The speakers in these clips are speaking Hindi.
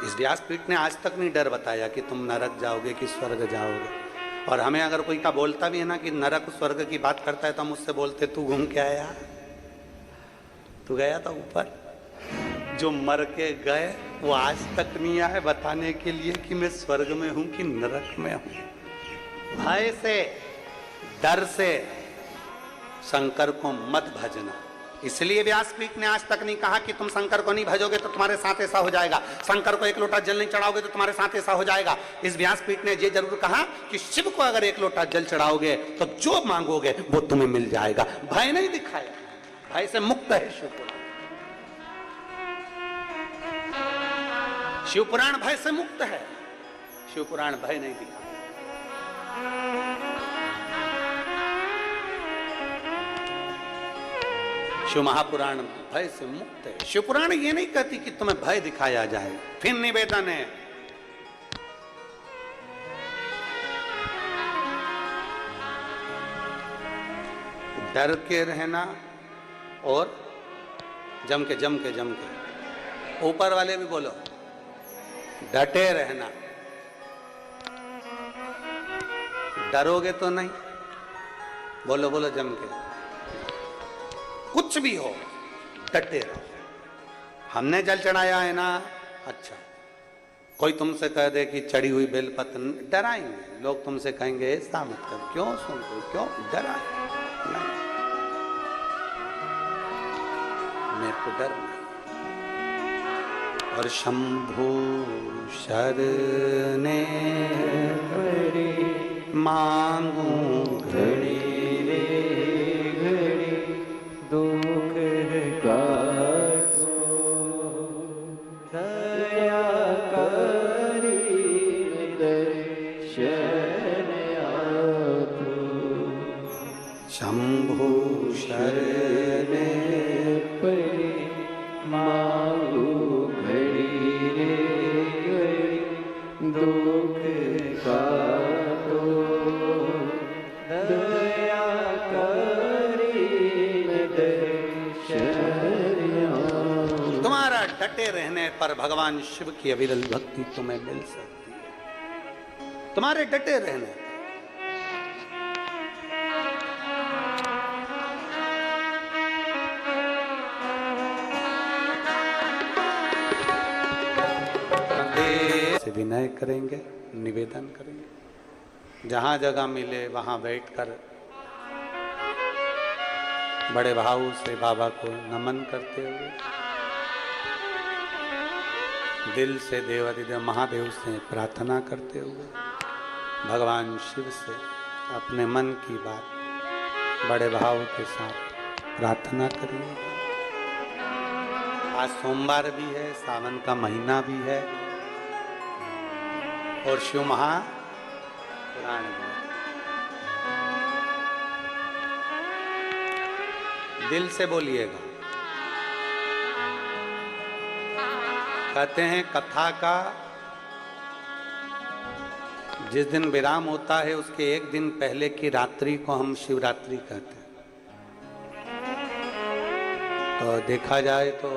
इस व्यासपीठ ने आज तक नहीं डर बताया कि तुम नरक जाओगे कि स्वर्ग जाओगे। और हमें अगर कोई का बोलता भी है ना कि नरक स्वर्ग की बात करता है तो हम उससे बोलते तू घूम के आया, तू गया था ऊपर। जो मर के गए वो आज तक नहीं आए बताने के लिए कि मैं स्वर्ग में हूं कि नरक में हूं। भय से डर से शंकर को मत भजना। इसलिए व्यासपीठ ने आज तक नहीं कहा कि तुम शंकर को नहीं भजोगे तो तुम्हारे साथ ऐसा हो जाएगा, शंकर को एक लोटा जल नहीं चढ़ाओगे तो तुम्हारे साथ ऐसा हो जाएगा। इस व्यासपीठ ने ये जरूर कहा कि शिव को अगर एक लोटा जल चढ़ाओगे तो जो मांगोगे वो तुम्हें मिल जाएगा। भय नहीं दिखाया, भय से मुक्त है शिवपुराण। शिवपुराण भय से मुक्त है, शिवपुराण भय नहीं दिखाया। शिव महापुराण भय से मुक्त है। शिवपुराण ये नहीं कहती कि तुम्हें भय दिखाया जाए। फिर निवेदन है, डर के रहना और जम के ऊपर वाले भी बोलो, डटे रहना। डरोगे तो नहीं, बोलो बोलो जम के, कुछ भी हो डटे रहो। हमने जल चढ़ाया है ना, अच्छा कोई तुमसे कह दे कि चढ़ी हुई बेलपत्र, डराएंगे लोग, तुमसे कहेंगे ऐसा मत कर, क्यों सुनते, क्यों डराए, मेरे को डर नहीं। और शंभु शरणे मांगू घड़ी रे घड़ी, दुख काटो दया करी दर्शन आपो। शंभु शरणे पड़ी मांगू घड़ी रे घड़ी, दुख काटो दया करी दर्शन। तुम्हारा डटे रहने पर भगवान शिव की अविरल भक्ति तुम्हें मिल सकती है, तुम्हारे डटे रहने। से विनय करेंगे, निवेदन करेंगे, जहां जगह मिले वहां बैठकर बड़े भाव से बाबा को नमन करते हुए, दिल से देवाधिदेव महादेव से प्रार्थना करते हुए, भगवान शिव से अपने मन की बात बड़े भाव के साथ प्रार्थना करिए। आज सोमवार भी है, सावन का महीना भी है और शिव महापुराण भी। दिल से बोलिएगा। कहते हैं कथा का जिस दिन विराम होता है उसके एक दिन पहले की रात्रि को हम शिवरात्रि कहते हैं। तो देखा जाए तो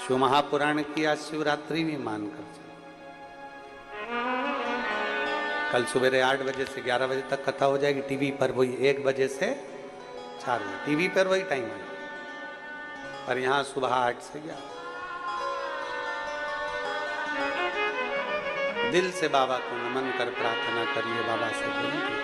शिव महापुराण की आज शिवरात्रि भी मानकर चले। कल सवेरे 8 बजे से 11 बजे तक कथा हो जाएगी। टीवी पर वही 1 बजे से 4 बजे, टीवी पर वही टाइम है, पर यहाँ सुबह 8 से 11। दिल से बाबा को नमन कर प्रार्थना करिए, बाबा से बोलिए।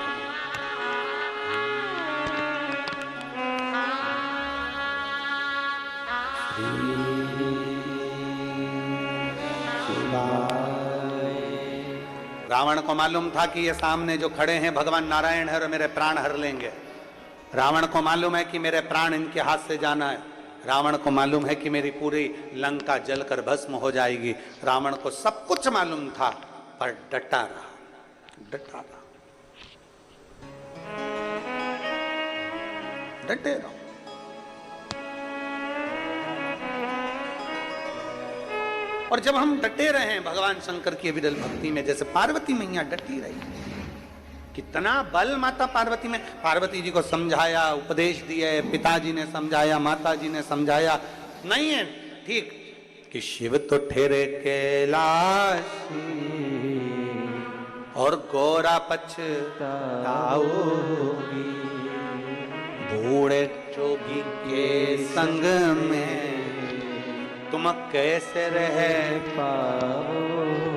रावण को मालूम था कि ये सामने जो खड़े हैं भगवान नारायण है और मेरे प्राण हर लेंगे। रावण को मालूम है कि मेरे प्राण इनके हाथ से जाना है। रावण को मालूम है कि मेरी पूरी लंका जलकर भस्म हो जाएगी। रावण को सब कुछ मालूम था, पर डटा रहा, डटा रहा। डटे रहो। और जब हम डटे रहे हैं भगवान शंकर की विरल भक्ति में, जैसे पार्वती मैया डटी रही, कितना बल माता पार्वती में। पार्वती जी को समझाया, उपदेश दिए, पिताजी ने समझाया, माता जी ने समझाया, नहीं है ठीक, कि शिव तो ठहरे कैलाश और गोरा पछताओगी, बूढ़े जोगी के संग में तुम कैसे रह पाओगी।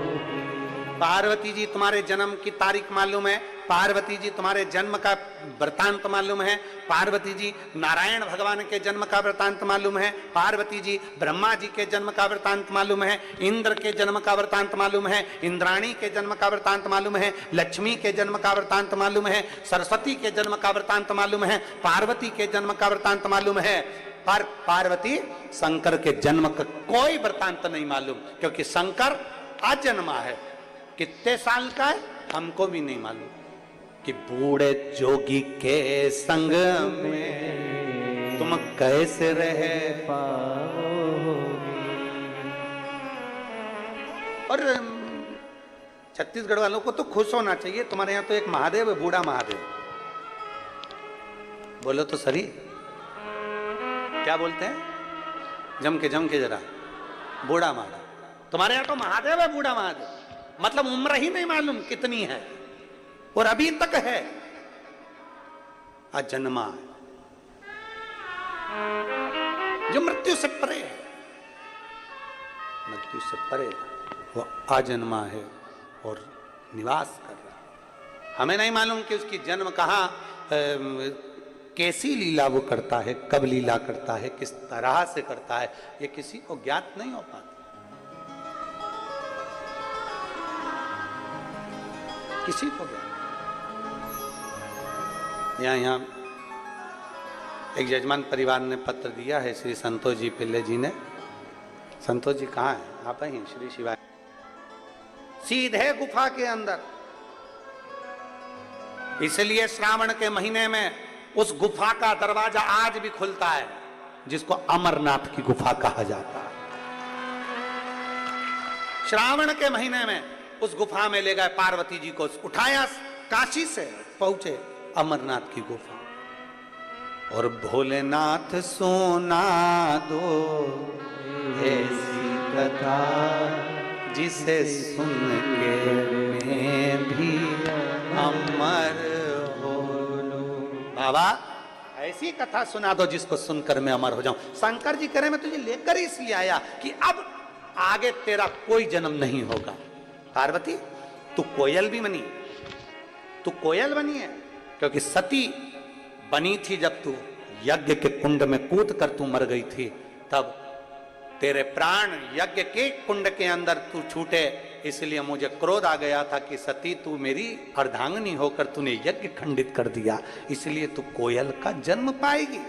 पार्वती जी तुम्हारे जन्म की तारीख मालूम है, पार्वती जी तुम्हारे जन्म का वृतांत मालूम है, पार्वती जी नारायण भगवान के जन्म का वृतांत मालूम है, पार्वती जी ब्रह्मा जी के जन्म का वृतांत मालूम है, इंद्र के जन्म का वृतांत मालूम है, इंद्राणी के जन्म का वृतांत मालूम है, लक्ष्मी के जन्म का वृतांत मालूम है, सरस्वती के जन्म का वृतांत मालूम है, पार्वती के जन्म का वृतांत मालूम है। पर पार्वती शंकर के जन्म का कोई वृतांत नहीं मालूम, क्योंकि शंकर अजन्मा है। कितने साल का है हमको भी नहीं मालूम। कि बूढ़े जोगी के संग में तुम कैसे रह पाओगे। और छत्तीसगढ़ वालों को तो खुश होना चाहिए, तुम्हारे यहाँ तो एक महादेव है, बूढ़ा महादेव। बोलो तो सही, क्या बोलते हैं? जम के जरा, बूढ़ा महादेव। तुम्हारे यहाँ तो महादेव है, बूढ़ा महादेव, मतलब उम्र ही नहीं मालूम कितनी है और अभी तक है, अजन्मा है, जो मृत्यु से परे है, मृत्यु से परे वो अजन्मा है और निवास कर रहा है। हमें नहीं मालूम कि उसकी जन्म कहाँ, कैसी लीला वो करता है, कब लीला करता है, किस तरह से करता है, ये किसी को ज्ञात नहीं हो पाता, किसी को ज्ञात। यहाँ एक यजमान परिवार ने पत्र दिया है श्री संतोष जी पिल्ले जी ने। संतोष जी कहाँ हैं? आप ही श्री शिवाय, सीधे गुफा के अंदर। इसलिए श्रावण के महीने में उस गुफा का दरवाजा आज भी खुलता है, जिसको अमरनाथ की गुफा कहा जाता है। श्रावण के महीने में उस गुफा में ले गए पार्वती जी को, उठाया, काशी से पहुंचे अमरनाथ की गुफा। और भोलेनाथ सोना दो ऐसी कथा जिसे सुन के मैं भी अमर हो लूं। बाबा ऐसी कथा सुना दो जिसको सुनकर मैं अमर हो जाऊं। शंकर जी कह रहे मैं तुझे लेकर इसलिए आया कि अब आगे तेरा कोई जन्म नहीं होगा। पार्वती तू कोयल भी बनी, तू कोयल बनी है, क्योंकि सती बनी थी जब तू यज्ञ के कुंड में कूद कर तू मर गई थी, तब तेरे प्राण यज्ञ के कुंड के अंदर तू छूटे। इसलिए मुझे क्रोध आ गया था कि सती तू मेरी अर्धांगिनी होकर तूने यज्ञ खंडित कर दिया, इसलिए तू कोयल का जन्म पाएगी।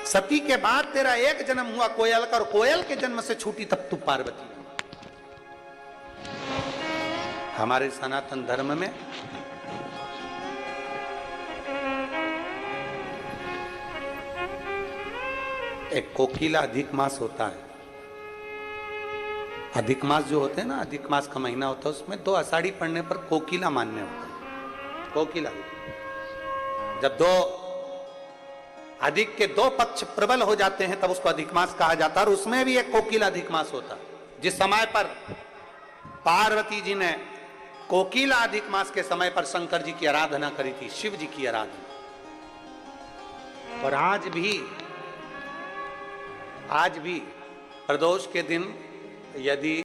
सती के बाद तेरा एक जन्म हुआ कोयल का, और कोयल के जन्म से छूटी तब तू पार्वती। हमारे सनातन धर्म में एक कोकिला अधिक मास होता है। अधिक मास जो होते हैं ना, अधिक मास का महीना होता है, उसमें 2 आषाढ़ी पड़ने पर कोकिला मानने होता है। कोकिला जब 2 अधिक के 2 पक्ष प्रबल हो जाते हैं तब उसको अधिक मास कहा जाता है। और उसमें भी एक कोकिला अधिक मास होता है। जिस समय पर पार्वती जी ने कोकिला अधिक मास के समय पर शंकर जी की आराधना करी थी, शिव जी की आराधना। और आज भी प्रदोष के दिन यदि